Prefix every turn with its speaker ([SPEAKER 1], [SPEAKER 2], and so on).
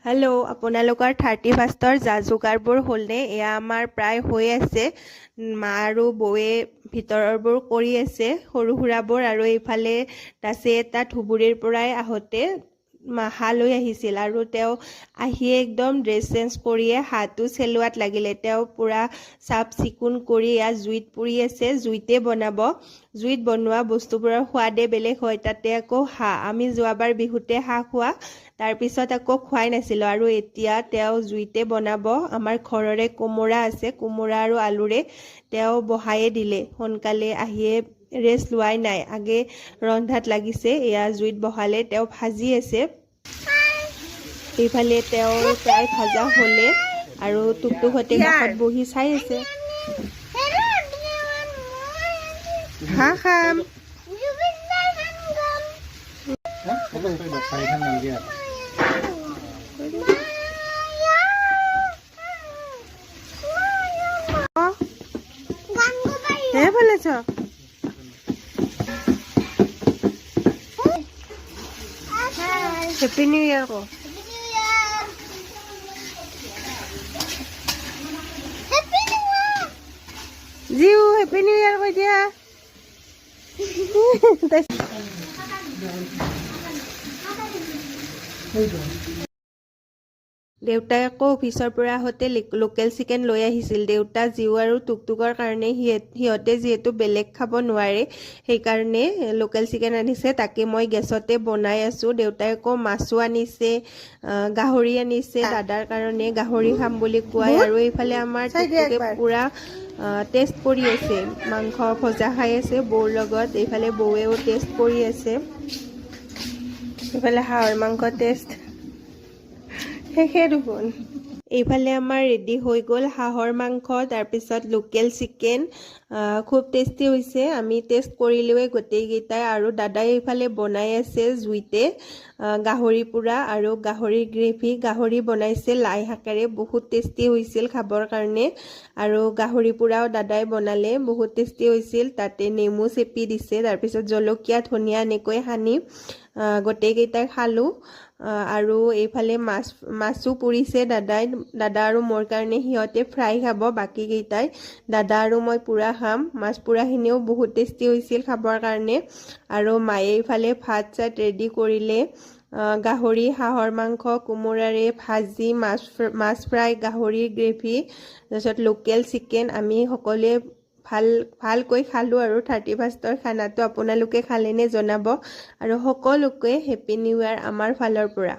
[SPEAKER 1] Hello' আপোনালোকৰ 31ৰ যা-যোগাৰবোৰ হ'লনে? এয়া আমাৰ প্ৰায় হৈ আছে। মা আৰু বৌয়ে ভিতৰৰবোৰ কৰি আছে, সৰু সুৰাবোৰ। আৰু এইফালে দাসে এটা ধুবুৰীৰ পৰাই আহোঁতে হাঁহ লৈ আহিছিল আৰু তেওঁ আহিয়ে একদম ড্ৰেছ চেঞ্জ কৰিয়ে হাঁহটো চেলোৱাত লাগিলে। তেওঁ পূৰা চাফ চিকুণ কৰি এয়া জুইত পুৰি আছে, জুইতে বনাব। জুইত বনোৱা বস্তুবোৰৰ সোৱাদে বেলেগ হয়। তাতে আকৌ হাঁহ, আমি যোৱাবাৰ বিহুতে হাঁহ খোৱা, তাৰপিছত আকৌ খোৱাই নাছিলোঁ। আৰু এতিয়া তেওঁ জুইতে বনাব। আমাৰ ঘৰৰে কোমোৰা আছে, কোমোৰা আৰু আলুৰে তেওঁ বহায়ে দিলে। সোনকালে আহিয়ে ৰেষ্ট লোৱাই নাই, আগে ৰন্ধাত লাগিছে। এয়া জুইত বহালে, তেওঁ ভাজি আছে। এইফালে তেওঁৰ প্ৰায় ভাজা হ'লে আৰু টুকটুকহঁতে কাষত বহি চাই আছে। হাঁহ খাম। বলেছ হেপী নিউ ইয়াৰ কো জিউ হেপী নিউ ইয়াৰ কৈ দিয়া। দেউতাই আকৌ অফিচৰ পৰা আহোঁতে লোকেল চিকেন লৈ আহিছিল। দেউতা, জিউ আৰু টুকটুকৰ কাৰণে সিহঁতে যিহেতু বেলেগ খাব নোৱাৰে, সেইকাৰণে লোকেল চিকেন আনিছে। তাকে মই গেছতে বনাই আছোঁ। দেউতাই আকৌ মাছো আনিছে, গাহৰি আনিছে দাদাৰ কাৰণে, গাহৰি খাম বুলি কোৱাই। আৰু এইফালে আমাৰ টুকটুকে পূৰা টেষ্ট কৰি আছে, মাংস ভজা খাই আছে বৌৰ লগত। এইফালে বৌৱেও টেষ্ট কৰি আছে। এইফালে হাঁহৰ মাংস টেষ্ট শেষে দেখোন। এইফালে আমাৰ ৰেডি হৈ গ'ল হাঁহৰ মাংস, তাৰপিছত লোকেল চিকেন। খুব টেষ্টি হৈছে। আমি টেষ্ট কৰিলোৱে গোটেইকেইটাই। আৰু দাদাই এইফালে বনাই আছে জুইতে গাহৰি পোৰা আৰু গাহৰি গ্ৰেভি। গাহৰি বনাইছে লাই শাকেৰে, বহুত টেষ্টি হৈছিল খাবৰ কাৰণে। আৰু গাহৰি পোৰাও দাদাই বনালে, বহুত টেষ্টি হৈছিল। তাতে নেমু চেপি দিছে, তাৰপিছত জলকীয়া ধনিয়া এনেকৈ সানি গোটেইকেইটাই খালোঁ। আৰু এইফালে মাছো পুৰিছে দাদাই। দাদা আৰু মোৰ কাৰণে সিহঁতে ফ্ৰাই খাব, বাকীকেইটাই দাদা আৰু মই পুৰা খাম। মাছ পুৰাখিনিও বহুত টেষ্টি হৈছিল খাবৰ কাৰণে। আৰু মায়ে এইফালে ভাত চাত ৰেডি কৰিলে। গাহৰি, হাঁহৰ মাংস, কোমোৰাৰে ভাজি, মাছ ফ্ৰাই, গাহৰিৰ গ্ৰেভি, তাৰপিছত লোকেল চিকেন। আমি সকলোৱে ভালকৈ খালোঁ। আৰু 31ৰ খানাটো আপোনালোকে খালেনে জনাব। আৰু সকলোকে হেপী নিউ ইয়াৰ আমাৰ ফালৰ পৰা।